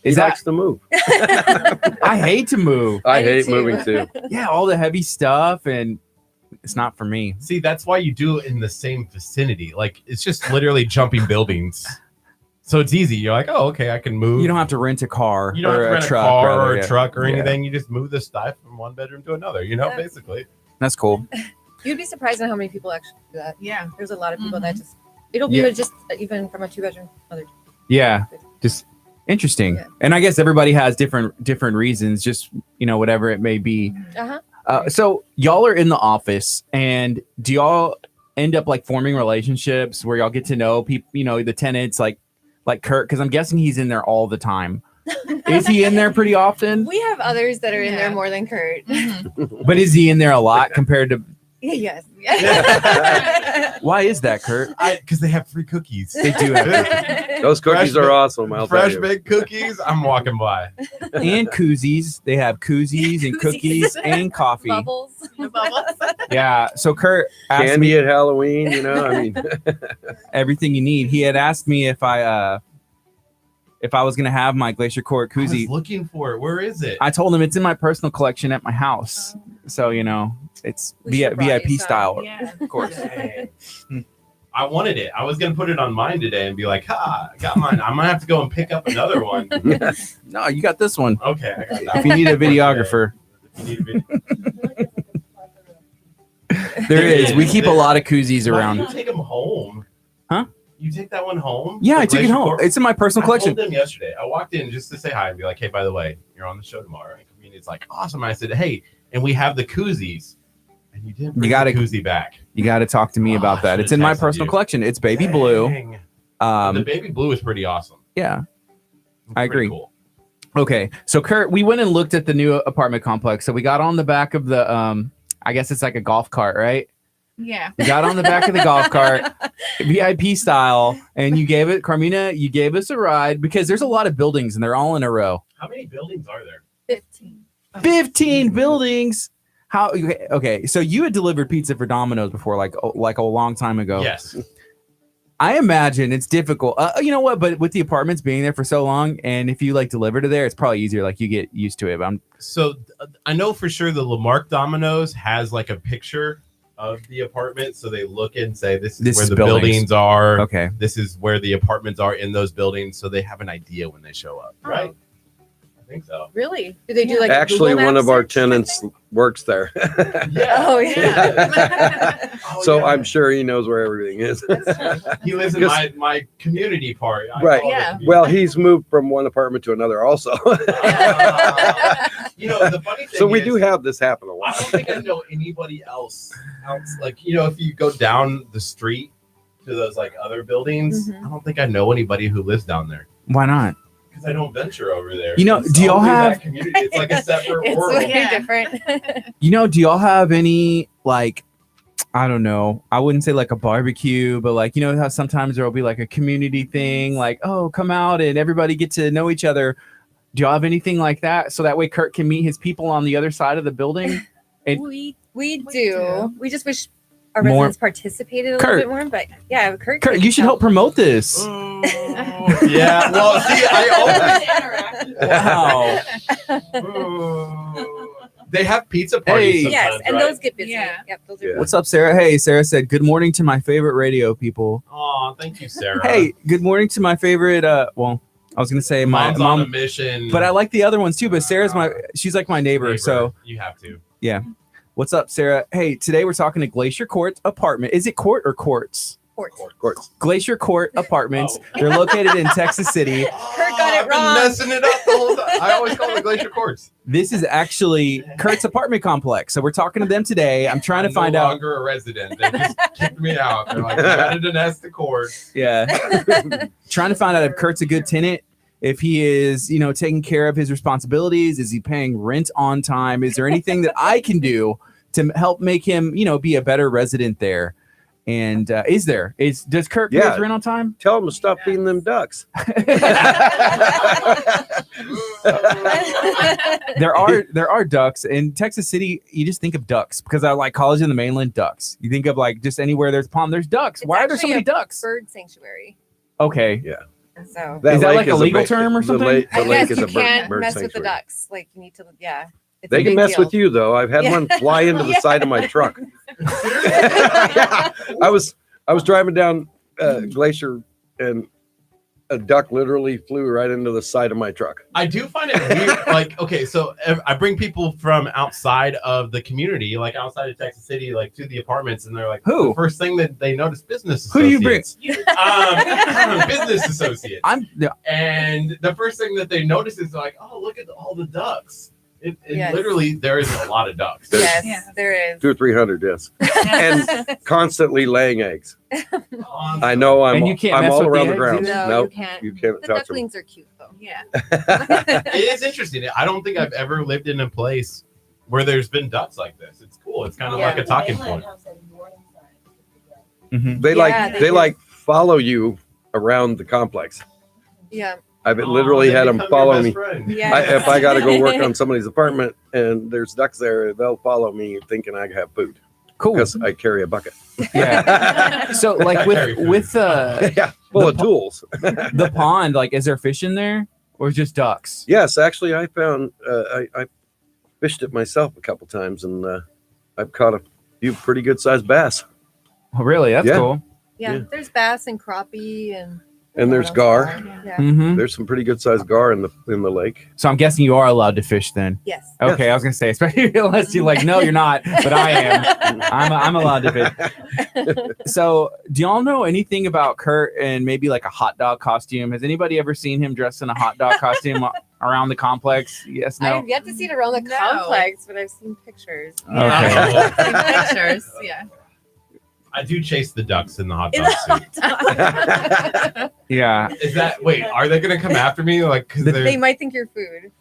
He Is that? likes to move. I hate to move. I do hate too. moving too. Yeah, all the heavy stuff, and it's not for me. See, that's why you do it in the same vicinity. Like, it's just literally jumping buildings. So it's easy. You're like, oh, okay, I can move. You don't have to rent a car. You don't have or to rent a truck, car rather, or a yeah. truck or Yeah. anything. You just move the stuff from one bedroom to another, you know, Yeah. basically. That's cool. You'd be surprised at how many people actually do that. Yeah. There's a lot of people Mhm. that just it'll be Yeah. just even from a 2-bedroom other. Yeah, just interesting. Yeah. And I guess everybody has different reasons, just whatever it may be. Uh-huh. So y'all are in the office, and do y'all end up like forming relationships where y'all get to know people, the tenants, like Curt, because I'm guessing he's in there all the time. Is he in there pretty often? We have others that are in there Yeah. more than Curt. Mhm. But is he in there a lot compared to? Yes. Why is that, Curt? Because they have free cookies. They do have Those cookies Fresh are ba- awesome. I'll tell Fresh you. baked cookies. I'm walking by. and koozies. They have koozies and cookies and coffee. Bubbles. The bubbles. Yeah. So Curt asked Candy me at Halloween, I mean, everything you need. He had asked me if I was gonna have my Glacier Court I was koozie. looking for it. Where is it? I told him it's in my personal collection at my house. So it's We should've brought VIP you style, Yeah. of course. I wanted it. I was gonna put it on mine today and be like, "Ha, I got mine." I'm gonna have to go and pick up another one. No, you got this one. Okay, I got that. If you need a videographer, If you need a there is. We keep a lot of koozies Why around. don't you take them home? Huh? You take that one home? Yeah, The I took it Glacier home. Court? It's in my personal I collection. told them yesterday. I walked in just to say hi and be like, "Hey, by the way, you're on the show tomorrow." And comedian's like, "Awesome." And I said, "Hey, and we have the koozies." And you didn't bring gotta- the koozie back. You got to talk to me Oh, about I that. It's should've in my texted personal you. collection. It's baby blue. Dang. The baby blue is pretty awesome. Yeah. It's I pretty agree. Cool. Okay. So Kurt, we went and looked at the new apartment complex. So we got on the back of the I guess it's like a golf cart, right? Yeah. We got on the back of the golf cart, VIP style, and Carmina, you gave us a ride because there's a lot of buildings and they're all in a row. How many buildings are there? 15. 15 buildings. How okay, so you had delivered pizza for Domino's before, like a long time ago. Yes. I imagine it's difficult. You know what? But with the apartments being there for so long, and if you like deliver to there, it's probably easier. Like you get used to it. But So I know for sure the Lamarck Domino's has like a picture of the apartment, so they look and say this is where the buildings are. okay. This is where the apartments are in those buildings, so they have an idea when they show up, Oh. right? I think so. Really? Do they do like Actually, Google one Maps of our search kind tenants thing? works there. Oh yeah. Oh, So yeah. I'm sure he knows where everything is. He lives in my community part. I Right. call it Yeah. community. Well, he's moved from one apartment to another also. You know, the funny thing So we is, do have this happen a I lot. don't think I know anybody else. Like, you know, if you go down the street to those like other buildings, Mhm. I don't think I know anybody who lives down there Why not? because I don't venture over there. You know, It's do y'all only that have- community? It's like a separate It's world. way Yeah. different. Do y'all have any like? I don't know. I wouldn't say like a barbecue, but like how sometimes there will be like a community thing, like come out and everybody get to know each other. Do y'all have anything like that so that way Kurt can meet his people on the other side of the building? And we We do. do. We just wish our More- residents participated a Kurt. little bit more. But yeah, Kurt. Kurt, you should help promote this. Oh, yeah. Well, see, Wow. They have pizza parties. Hey. Yes, sometimes, and right? those get busy. Yeah. Yep, those are. Yeah. What's up, Sarah? Hey, Sarah said, "Good morning to my favorite radio people." Aw, thank you, Sarah. Hey, good morning to my favorite. Well, I was gonna say my Mom's on a mom, mission. but I like the other ones too. But she's like my neighbor. So you have to. what's up, Sarah? Hey, today we're talking to Glacier Court apartment. Is it court or courts? Courts. Glacier Court Apartments. Oh. They're located in Texas City. Kurt got it I've been wrong. messing it up the whole time. I always call it Glacier Courts. This is actually Kurt's apartment complex. So we're talking to them today. I'm trying to find no out. longer a resident. They just kicked me out. They're like, you got to nest the court. Yeah. Trying to find out if Kurt's a good tenant, if he is, taking care of his responsibilities. Is he paying rent on time? Is there anything that I can do to help make him, be a better resident there? And does Kurt pay Yeah. his rent on time? Tell him to stop feeding them ducks. There are ducks in Texas City. You just think of ducks because I like college in the mainland ducks. You think of like just anywhere there's a pond, there's ducks. It's Why are there so actually many a ducks? Bird sanctuary. Okay. So. Is that lake like a legal term or the something? lake- I the lake guess is you a bird- can't bird mess with the sanctuary. ducks. Like you need to. Yeah. It's They a can big mess deal. with you though. I've had Yeah. one fly into the side of my truck. Yeah. I was driving down Glacier and a duck literally flew right into the side of my truck. I do find it weird. Like, okay, so I bring people from outside of the community, like outside of Texas City, like to the apartments, and they're like, Who? The first thing that they notice, business Who do you bring? associates. Business associates. And the first thing that they notice is like, oh, look at all the ducks. It Yes. Literally, there is a lot of ducks. Yes, Yeah. there is. 200 or 300, yes, and constantly laying eggs. I Um, know And you can't I'm mess all with the around the eggs ground. No, Nope, you can't. you can't The touch them. ducklings are cute though. Yeah. It is interesting. I don't think I've ever lived in a place where there's been ducks like this. It's cool. It's kind of Yeah. like a talking point. Mhm. They Yeah, they do. like follow you around the complex. Yeah. I've literally they had them become your follow best me. friend. Yeah. If I got to go work on somebody's apartment and there's ducks there, they'll follow me thinking I have food Cool. because I carry a bucket. Yeah. So like Carry food. with Yeah, full The of tools. the pond, like is there fish in there or just ducks? Yes, actually, I found I fished it myself a couple times and I've caught a few pretty good sized bass. Oh, really? That's Yeah. cool. Yeah, there's bass and crappie and there's gar. Yeah. Mhm. There's some pretty good sized gar in the lake. So I'm guessing you are allowed to fish then. Yes. Okay, I was gonna say, especially unless you're like, no, you're not, but I am. I'm allowed to fish. So, do y'all know anything about Curt and maybe like a hot dog costume? Has anybody ever seen him dressed in a hot dog costume around the complex? Yes, no. I've yet to see it around the No. complex, but I've seen pictures. Okay. Seen pictures. Yeah. I do chase the ducks in the hot dog suit. Yeah. Is that wait? Are they gonna come after me? Like, because They might think you're food.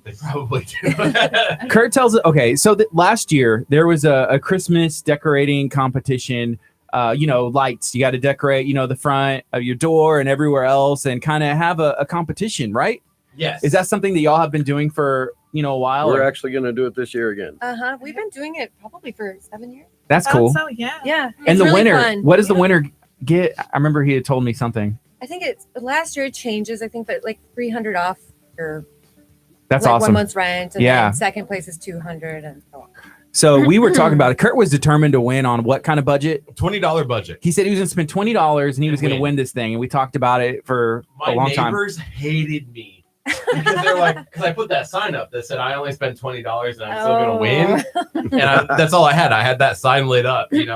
they probably do. Curt tells it. Okay, so last year there was a Christmas decorating competition. Lights. You got to decorate, the front of your door and everywhere else, and kind of have a competition, right? Yes. Is that something that y'all have been doing for a while? We're or- actually going to do it this year again. We've been doing it probably for 7 years. That's cool. So yeah. Yeah. And it's the really winner, fun. what does the Yeah. winner get? I remember he had told me something. I think it's last year it changes. I think that like 300 off your That's like awesome. 1 month's rent. And Yeah. then second place is 200 and so on. So we were talking about it. Curt was determined to win on what kind of budget? $20 budget. He said he was going to spend $20 and he was going to win this thing. And we talked about it for My a long time. neighbors hated me because they're like, because I put that sign up that said I only spent $20 and I'm still gonna win, and that's all I had. I had that sign lit up, and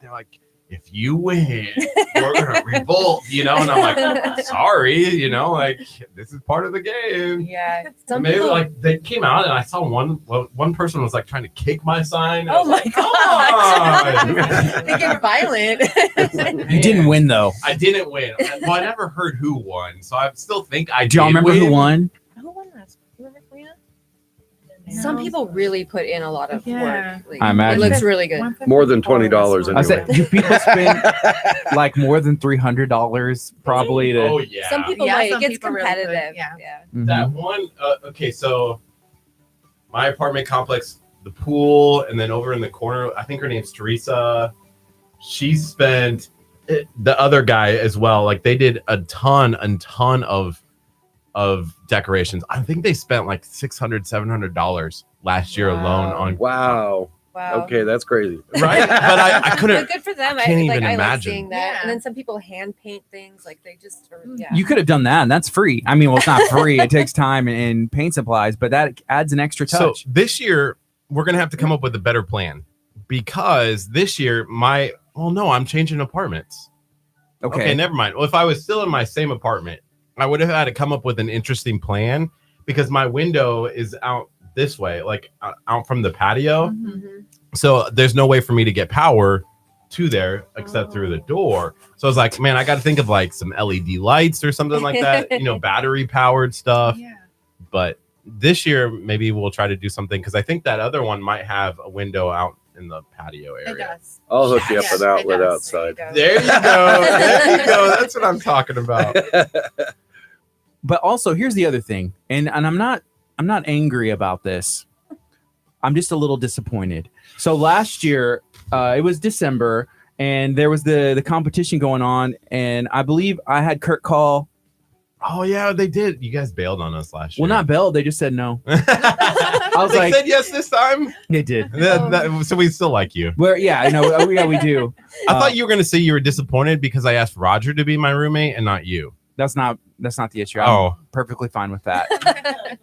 they're like, if you win, we're gonna revolt, and I'm like, sorry, like this is part of the game. Yeah. And maybe like they came out and I saw one person was like trying to kick my sign. And I Oh was my like, "Come god. on." They get violent. You didn't win though. I didn't win. Well, I never heard who won, so I still think I Do y'all did remember win. who won? Who won last? You remember Karina? Some people really put in a lot of Yeah. work. Like, I imagine. It looks really good. More than $20 I anyway. said, do people spend like more than $300 probably to? Oh yeah. Some people Yeah, might. some It gets people really put- competitive. yeah. Mhm. That one. Okay, so my apartment complex, the pool, and then over in the corner, I think her name's Teresa. She spent the other guy as well. Like they did a ton of decorations. I think they spent like $600-$700 last year alone on Wow. Wow. Okay, that's crazy. right. But I couldn't. But good for them. I can't like, even I like imagine. seeing that. Yeah. And then some people hand paint things. Like they just, yeah. You could have done that, and that's free. I mean, well, it's not free. It takes time and paint supplies, but that adds an extra So touch. this year we're gonna have to come up with a better plan because this year I'm changing apartments. Okay, never mind. Well, if I was still in my same apartment, I would have had to come up with an interesting plan because my window is out this way, like out from the patio. Mhm. So there's no way for me to get power to there except through the door. So I was like, man, I got to think of like some LED lights or something like that, battery powered stuff. Yeah. But this year, maybe we'll try to do something because I think that other one might have a window out in the patio It area. does. I'll hook you up Yes, an it outlet does. outside. There you go. There you go. That's what I'm talking about. But also, here's the other thing, and I'm not angry about this. I'm just a little disappointed. So last year, it was December, and there was the competition going on, and I believe I had Curt call. Oh yeah, they did. You guys bailed on us last year. Well, not bailed. They just said no. I was like- said yes this time. They did. So we still like you. Where? Yeah, I know. Yeah, we do. I thought you were gonna say you were disappointed because I asked Roger to be my roommate and not you. That's not the issue. I'm Oh, perfectly fine with that.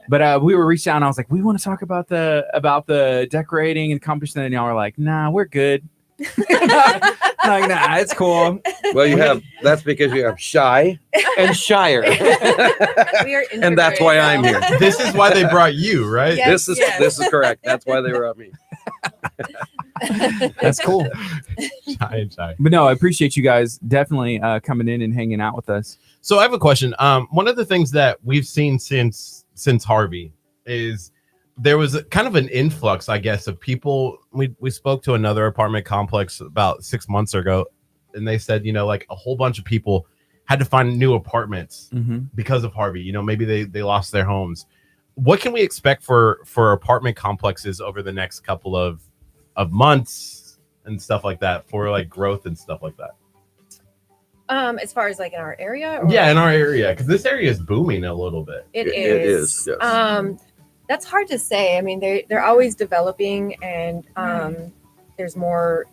But we were reaching out, and I was like, we want to talk about the decorating and competition, and y'all were like, nah, we're good. Like, nah, it's cool. Well, that's because you have Shy and Shire. We are And that's why I'm here. this is why they brought you, right? Yes. This is correct. That's why they were on me. That's cool. Shy. But no, I appreciate you guys definitely coming in and hanging out with us. So I have a question. One of the things that we've seen since Harvey is there was kind of an influx, I guess, of people. We spoke to another apartment complex about 6 months ago, and they said, like a whole bunch of people had to find new apartments because of Harvey. Maybe they lost their homes. What can we expect for apartment complexes over the next couple of months and stuff like that for like growth and stuff like that? As far as like in our area? Or? Yeah, in our area, because this area is booming a little bit. It It is. is, yes. That's hard to say. I mean, they're always developing, and there's more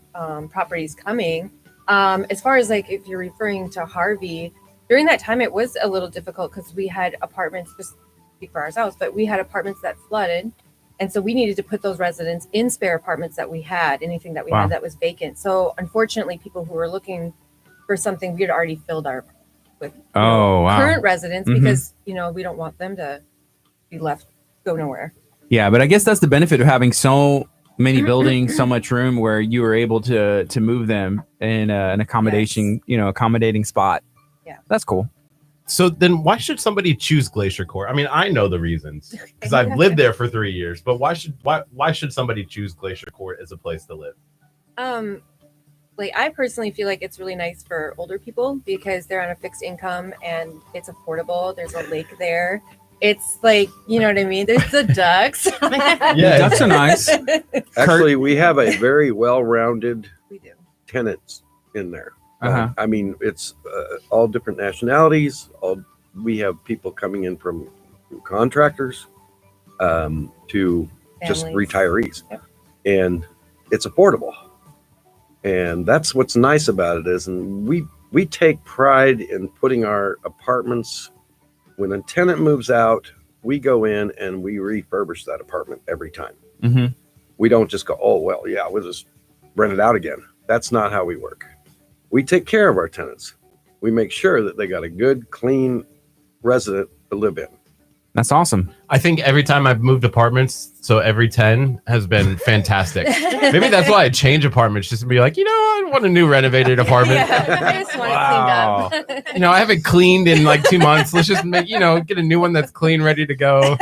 properties coming. As far as like if you're referring to Harvey, during that time it was a little difficult because we had apartments, just speak for ourselves, but we had apartments that flooded. And so we needed to put those residents in spare apartments that we had, anything that we Wow. had that was vacant. So unfortunately, people who were looking for something, we had already filled our with Wow. current residents Mhm. because, we don't want them to be left, go nowhere. Yeah, but I guess that's the benefit of having so many buildings, so much room where you were able to move them in an accommodation, accommodating spot. Yeah. That's cool. So then why should somebody choose Glacier Court? I mean, I know the reasons because I've lived there for 3 years, but why should somebody choose Glacier Court as a place to live? Like I personally feel like it's really nice for older people because they're on a fixed income and it's affordable. There's a lake there. It's like, you know what I mean? There's the ducks. Yeah, ducks are nice. Actually, we have a very well-rounded We do. tenants in there. Uh-huh. I mean, it's all different nationalities. We have people coming in from contractors to just Families. retirees, Yep. and it's affordable. And that's what's nice about it is, and we take pride in putting our apartments. When a tenant moves out, we go in and we refurbish that apartment every time. Mm-hmm. We don't just go, oh, well, yeah, we'll just rent it out again. That's not how we work. We take care of our tenants. We make sure that they got a good, clean resident to live in. That's awesome. I think every time I've moved apartments, so every 10 has been fantastic. Maybe that's why I change apartments, just to be like, I want a new renovated apartment. Yeah, I just want Wow. it cleaned up. I haven't cleaned in like 2 months. Let's just make, get a new one that's clean, ready to go.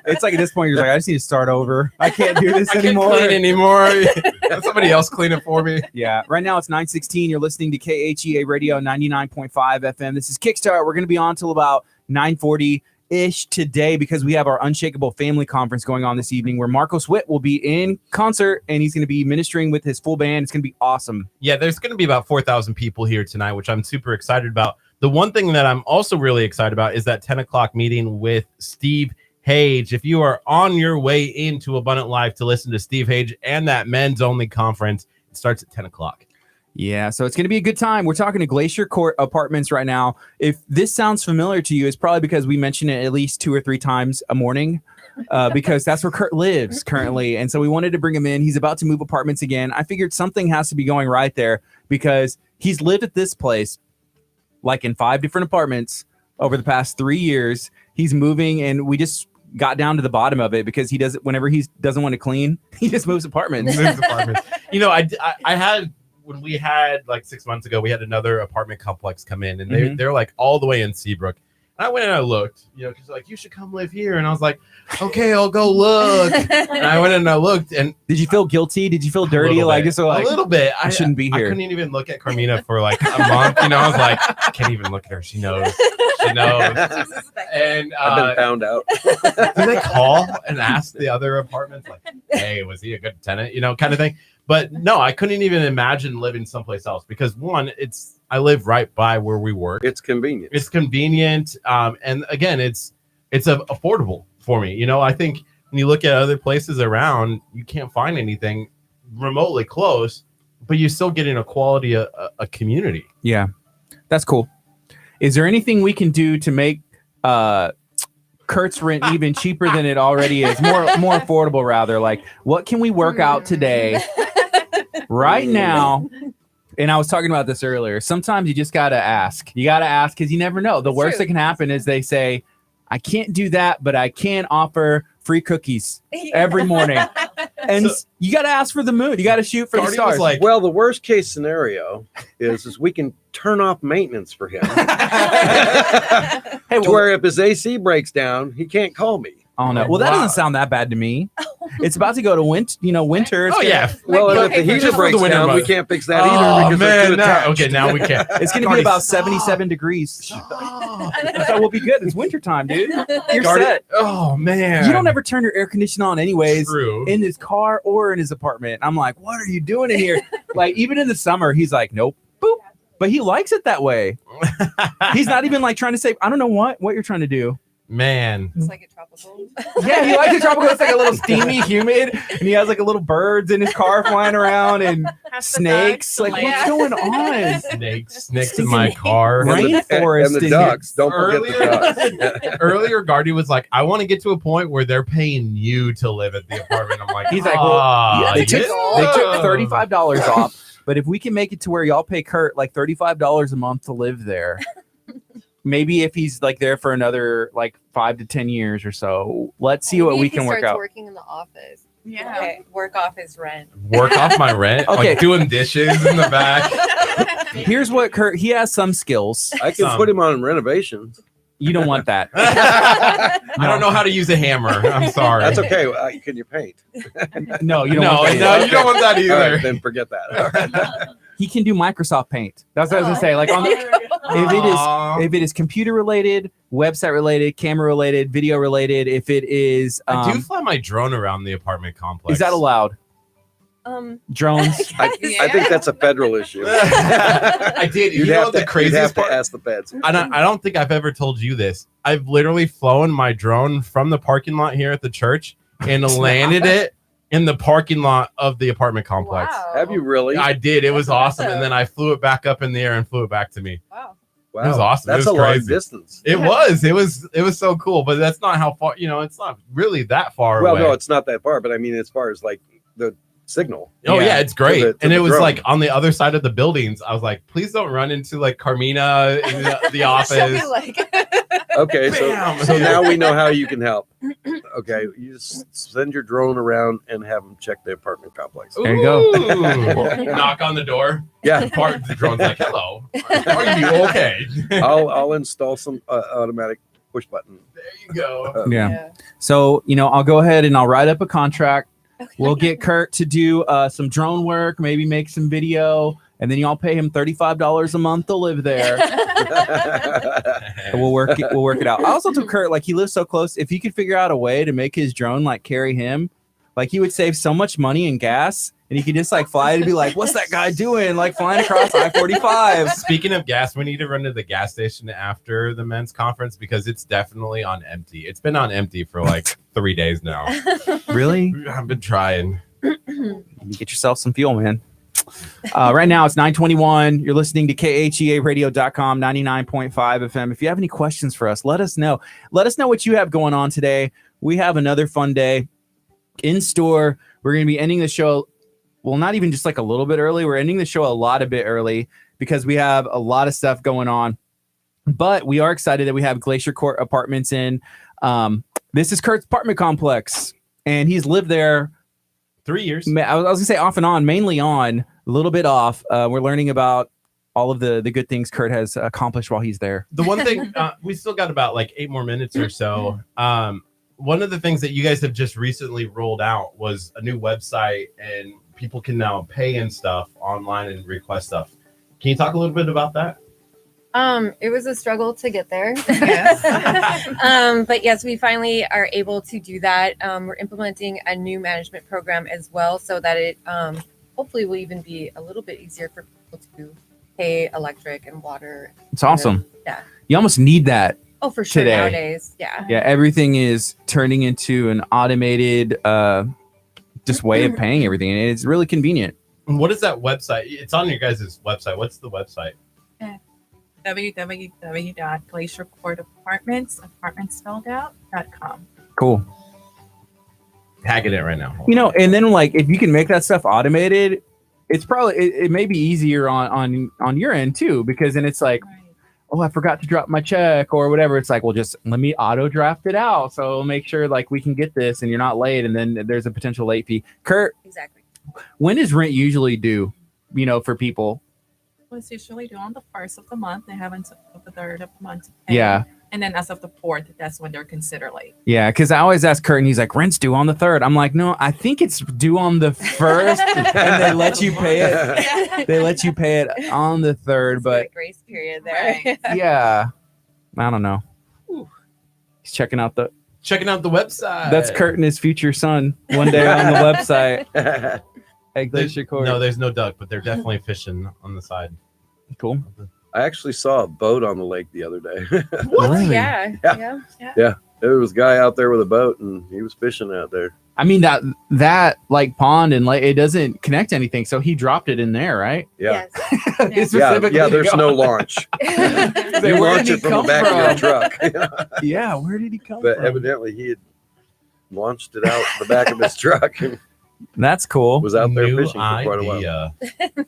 It's like at this point, you're like, I just need to start over. I can't do this I can't anymore. clean anymore. Let somebody else clean it for me. Yeah. Right now it's 9:16. You're listening to KHEA Radio 99.5 FM. This is Kickstart. We're going to be on till about 9:40-ish today because we have our Unshakable Family Conference going on this evening where Marcos Witt will be in concert and he's going to be ministering with his full band. It's going to be awesome. Yeah, there's going to be about 4,000 people here tonight, which I'm super excited about. The one thing that I'm also really excited about is that 10 o'clock meeting with Steve Hage. If you are on your way into Abundant Life to listen to Steve Hage and that men's only conference, it starts at 10 o'clock. Yeah, so it's going to be a good time. We're talking to Glacier Court Apartments right now. If this sounds familiar to you, it's probably because we mention it at least 2 or 3 times a morning because that's where Curt lives currently. And so we wanted to bring him in. He's about to move apartments again. I figured something has to be going right there because he's lived at this place like in 5 different apartments over the past 3 years. He's moving and we just got down to the bottom of it because he does it whenever he doesn't want to clean. He just moves apartments. Moves apartments. I had when we had like 6 months ago, we had another apartment complex come in and they're like all the way in Seabrook. And I went and I looked, she's like, you should come live here. And I was like, okay, I'll go look. And I went and I looked and Did you feel guilty? Did you feel dirty? a Like just a like little bit. I shouldn't be I here. couldn't even look at Carmina for like a month. I was like, I can't even look at her. She knows. She knows. And I've been found out. do they call and ask the other apartments like, hey, was he a good tenant? Kind of thing. But no, I couldn't even imagine living someplace else because one, I live right by where we work. It's convenient. It's convenient. And again, it's affordable for me. I think when you look at other places around, you can't find anything remotely close, but you're still getting a quality, a community. Yeah, that's cool. Is there anything we can do to make Curt's rent even cheaper than it already is? More affordable, rather. Like, what can we work out today, right now? And I was talking about this earlier. Sometimes you just got to ask. You got to ask because you never know. The worst that can happen is they say, I can't do that, but I can offer free cookies every morning. And you got to ask for the moon. You got to shoot for the Gardy stars. was like, Well, the worst case scenario is we can turn off maintenance for him. hey, To where if his AC breaks down, he can't call me. oh no. Well, that Wow. doesn't sound that bad to me. It's about to go to winter. It's oh gonna- yeah. Well, and Okay, if the for heater just for breaks the winter down, we months. can't fix that Oh either because they're man, too attached. okay, now we can't. It's going to be about 77 degrees. So we'll be good. It's wintertime, dude. You're Gardy- set. Oh man, You don't ever turn your air conditioner on anyways True. in his car or in his apartment. I'm like, what are you doing in here? Like, even in the summer, he's like, nope, boop. But he likes it that way. He's not even like trying to say, I don't know what you're trying to do. Man. It's like a tropical. Yeah, he likes it tropical. It's like a little steamy, humid, and he has like a little birds in his car flying around and Has the snakes. ducks, Like, yeah. what's going on? Snakes in my car. Right. Rainforest and the in ducks. Don't forget Earlier- the ducks. Earlier, Gardy was like, I want to get to a point where they're paying you to live at the apartment. I'm like, He's like, well, "Ah, they took yeah." $35 off, but if we can make it to where y'all pay Kurt like $35 a month to live there, maybe if he's like there for another like 5 to 10 years or so, let's see what Maybe we if he can work starts out. working in the office. Yeah. Okay, work off his rent. Work off my rent. Okay. Like doing dishes in the back. Here's what Kurt, he has some skills. I can Some. put him on renovation. You don't want that. I don't know how to use a hammer. I'm sorry. That's okay. Can you paint? No, you don't No, want that. no, you don't want that All either. right, then forget that. All right. He can do Microsoft Paint. That's what I was gonna say. Like on the, Aw. if it is computer related, website related, camera related, video related, if it is I do fly my drone around the apartment complex. is that allowed? Drones. I think that's a federal issue. I did. You'd You know have the to craziest part? ask the feds. I don't think I've ever told you this. I've literally flown my drone from the parking lot here at the church and landed it in the parking lot of the apartment complex. Wow. Have you really? I did. It was That's awesome. awesome. And then I flew it back up in the air and flew it back to me. Wow. Wow, It was awesome. It That's was a long crazy. distance. It was. It was so cool. But that's not how far. It's not really that far Well, away. no, it's not that far, but I mean, as far as like the signal. Oh yeah, Yeah. it's great. To And the it was drone. like on the other side of the buildings. I was like, please don't run into like Carmina in the She'll office. be like, Okay, Bam. so now we know how you can help. Okay, you just send your drone around and have them check the apartment complex. There you go. Ooh. Knock on the door. Yeah, The drone's like, hello. Are you okay? I'll install some automatic push button. There you go. Yeah. So, I'll go ahead and I'll write up a contract. We'll get Kurt to do some drone work, maybe make some video, and then y'all pay him $35 a month to live there. And we'll work it out. I also told Kurt, like, he lives so close. If he could figure out a way to make his drone like carry him, like he would save so much money in gas, and he could just like fly and be like, "What's that guy doing? Like flying across I-45." Speaking of gas, we need to run to the gas station after the men's conference because it's definitely on empty. It's been on empty for like 3 days now. Really? I've been trying. You get yourself some fuel, man. Right now it's 9:21. You're listening to KHEARadio.com 99.5 FM. If you have any questions for us, let us know. Let us know what you have going on today. We have another fun day in store. We're going to be ending the show. Well, not even just like a little bit early. We're ending the show a bit early because we have a lot of stuff going on. But we are excited that we have Glacier Court Apartments in. This is Kurt's apartment complex, and he's lived there 3 years. I was gonna say off and on, mainly on, a little bit off. We're learning about all of the good things Kurt has accomplished while he's there. The one thing we still got about like 8 more minutes or so. One of the things that you guys have just recently rolled out was a new website, and people can now pay and stuff online and request stuff. Can you talk a little bit about that? it was a struggle to get there. Yes. But yes, we finally are able to do that. We're implementing a new management program as well, so that it hopefully will even be a little bit easier for people to pay electric and water. It's awesome. Yeah. You almost need that. Oh, for sure. Today. Nowadays, yeah. Yeah, everything is turning into an automated just way of paying everything, and it's really convenient. And what is that website? It's on your guys' website. What's the website? www.glaciercourtapartments.com. Cool. Tagging it right now. And then like if you can make that stuff automated, it's probably it may be easier on your end too, because then it's like, Right. oh, I forgot to drop my check or whatever. It's like, well, just let me auto draft it out, so we'll make sure like we can get this and you're not late, and then there's a potential late fee. Kurt, Exactly. when is rent usually due? For people. Well, it's usually due on the 1st of the month. They have until the 3rd of the month to pay. Yeah. And then as of the 4th, that's when they're considered late. Yeah, because I always ask Kurt, and he's like, rent's due on the 3rd. I'm like, no, I think it's due on the 1st, and they let you pay it. They let you pay it on the 3rd, but There's a grace period there. Right. yeah, I don't know. He's checking out the. website. That's Kurt and his future son one day on the website at There's, Glacier Court. no, there's no duck, but they're definitely fishing on the side. Cool. I actually saw a boat on the lake the other day. Really? Yeah. Yeah. Yeah. There was a guy out there with a boat, and he was fishing out there. I mean that like pond and lake, it doesn't connect anything, so he dropped it in there, right? Yeah, Yes. yeah. There's no launch. Say, You where launch did it he from the come back of your truck. Yeah, where did he come But from? evidently, he had launched it out the back of his truck and That's cool. was out there New fishing for quite a while. idea.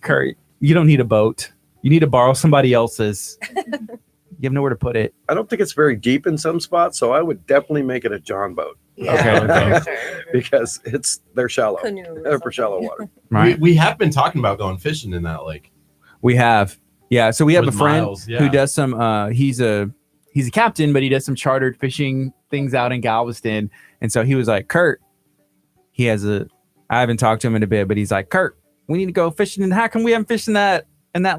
Kurt, you don't need a boat. You need to borrow somebody else's. You have nowhere to put it. I don't think it's very deep in some spots, so I would definitely make it a John boat Yeah. Okay. For sure. because they're shallow. Canoe. or They're for something. shallow water. Right. We have been talking about going fishing in that lake. We have. Yeah. So we have With a friend Miles, yeah. who does some he's a captain, but he does some chartered fishing things out in Galveston. And so he was like, Kurt, I haven't talked to him in a bit, but he's like, Kurt, we need to go fishing. And how come we haven't fished in that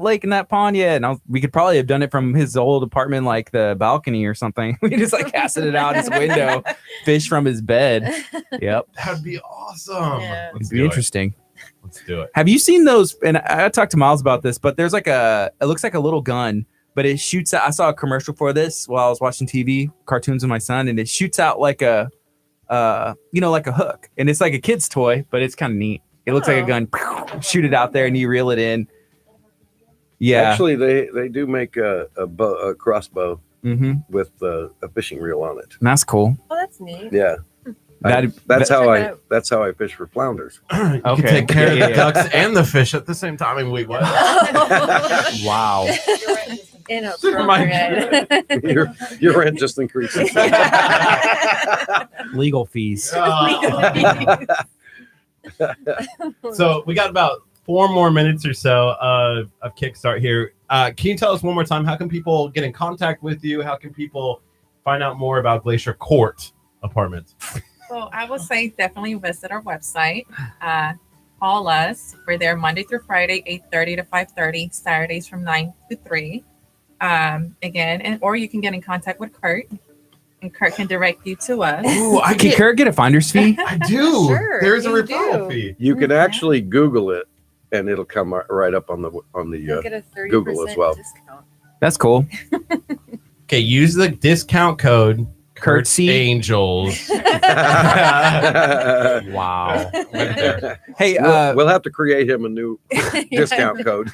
lake, in that pond yet? And we could probably have done it from his old apartment, like the balcony or something. We just like casted it out his window, fish from his bed. Yep. That'd be awesome. Yeah. Let's It'd be do interesting. Let's do it. Have you seen those? And I talked to Miles about this, but there's like it looks like a little gun, but it shoots out. I saw a commercial for this while I was watching TV cartoons with my son, and it shoots out like a like a hook, and it's like a kid's toy, but it's kind of neat. It looks like a gun. Shoot it out there, and you reel it in. Yeah. Actually, they do make a crossbow Mm-hmm. with a fishing reel on it. That's cool. Oh, that's neat. Yeah. That's how I fish for flounders. You Okay. can take care of Yeah, the yeah. ducks and the fish at the same time. And wait, what? Wow. Inappropriate. Your rent just increases. Legal fees. So we got about 4 more minutes or so of Kickstart here. Can you tell us one more time, how can people get in contact with you? How can people find out more about Glacier Court Apartments? So I would say definitely visit our website. Call us. We're there Monday through Friday, 8:30 to 5:30, Saturdays from 9 to 3. Again, or you can get in contact with Kurt, and Kurt can direct you to us. Ooh, Can Kurt get a finder's fee? I do. Sure, There's a you referral do. fee. You can Mhm. actually Google it, and it'll come right up on the You'll get a 30% Google as well. discount. That's cool. Okay, use the discount code Curtsy. Angels. Wow. Right there. Hey, we'll have to create him a new discount code.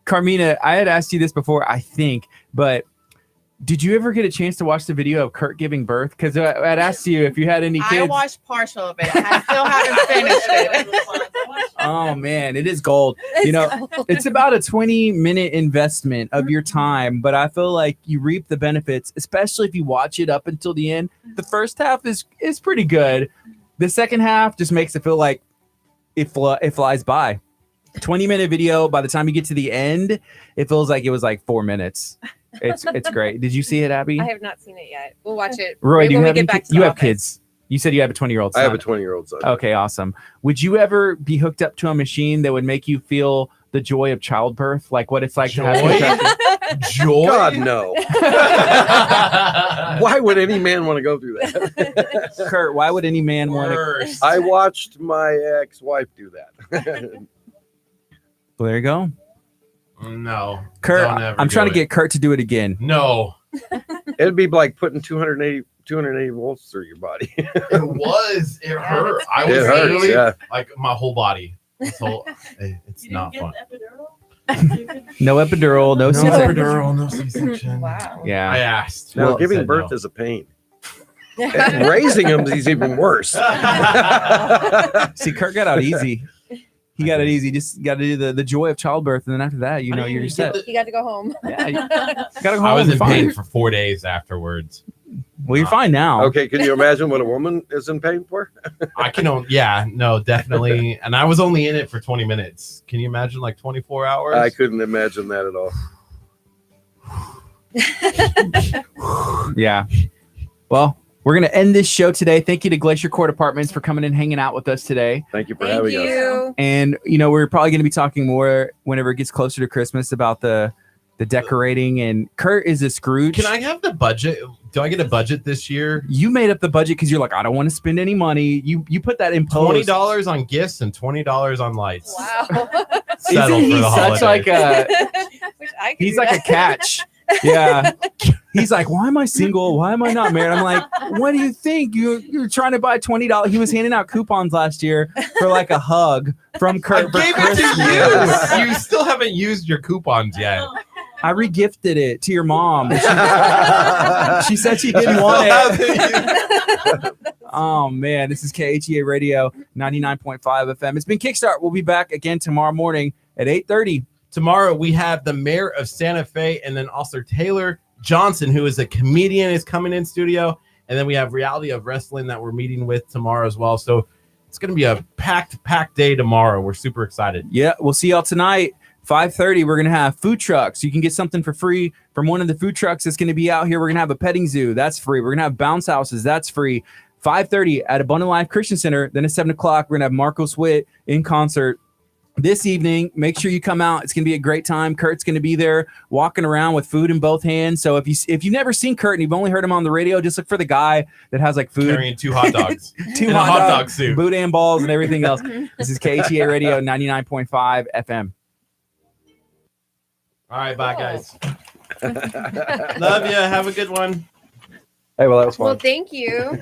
Carmina, I had asked you this before, I think, but did you ever get a chance to watch the video of Kurt giving birth? Because I'd asked you if you had any I kids. watched partial of it. I still haven't finished it. Oh man, it is gold. You know, it's about a 20-minute investment of your time, but I feel like you reap the benefits, especially if you watch it up until the end. The first half is pretty good. The second half just makes it feel like it flies by. 20-minute video. By the time you get to the end, it feels like it was like 4 minutes. It's great. Did you see it, Abby? I have not seen it yet. We'll watch it. Roy, right do you when we have get any back kids? to You the have office. kids. You said you have a 20-year-old son. I have a 20-year-old son. Okay, awesome. Would you ever be hooked up to a machine that would make you feel the joy of childbirth? Like what it's like to have Joy? contractions? Joy. God, no. Why would any man want to go through that? Kurt, why would any man want to? Worst. I watched my ex-wife do that. Well, there you go. No. Kurt, Don't ever I'm trying to do it. get Kurt to do it again. No. It'd be like putting 280 volts through your body. It was. It hurt. I was It hurts, literally yeah. like my whole body. It's not fun. No epidural, no No C-section. epidural, no C-section. Wow. I Yeah. asked. Now, Well, giving said birth no. is a pain. And raising them is even worse. See, Kurt got out easy. He got it easy. Just got to do the joy of childbirth, and then after that, you know, you're set. You got to go home. Yeah, you gotta go home. I was in Fine. pain for 4 days afterwards. Well, you're fine now. Okay, can you imagine what a woman is in pain for? I can only, yeah, no, definitely. And I was only in it for 20 minutes. Can you imagine like 24 hours? I couldn't imagine that at all. Yeah. Well, we're gonna end this show today. Thank you to Glacier Court Apartments for coming and hanging out with us today. Thank you for Thank having us. you. And you know, we're probably gonna be talking more whenever it gets closer to Christmas about the decorating. And Kurt is a Scrooge. Can I have the budget? Do I get a budget this year? You made up the budget because you're like, I don't want to spend any money. You put that in post. $20 on gifts and $20 on lights. Wow. settle Isn't for he the such holiday. like a Wish I could he's do like a that. catch. Yeah. He's like, why am I single? Why am I not married? I'm like, what do you think? You're trying to buy $20. He was handing out coupons last year for like a hug from I Kurt for gave it Christmas. to you. You still haven't used your coupons yet. I regifted it to your mom. She said she didn't want it. Oh man, this is KHEA Radio 99.5 FM. It's been Kickstart. We'll be back again tomorrow morning at 8:30. Tomorrow we have the mayor of Santa Fe, and then also Taylor Johnson, who is a comedian, is coming in studio. And then we have Reality of Wrestling that we're meeting with tomorrow as well. So it's going to be a packed day tomorrow. We're super excited. Yeah, we'll see y'all tonight. 5:30. We're gonna have food trucks. You can get something for free from one of the food trucks that's gonna be out here. We're gonna have a petting zoo. That's free. We're gonna have bounce houses. That's free. 5:30 at Abundant Life Christian Center. Then at 7 o'clock, we're gonna have Marcos Witt in concert. This evening, make sure you come out. It's going to be a great time. Kurt's going to be there walking around with food in both hands. So if you've never seen Kurt and you've only heard him on the radio, just look for the guy that has like food. Carrying 2 hot dogs. Two in a hot dog suit. Boudin balls and everything else. This is KHEA Radio 99.5 FM. All right, bye, guys. Love you. Have a good one. Hey, well, that was fun. Well, thank you.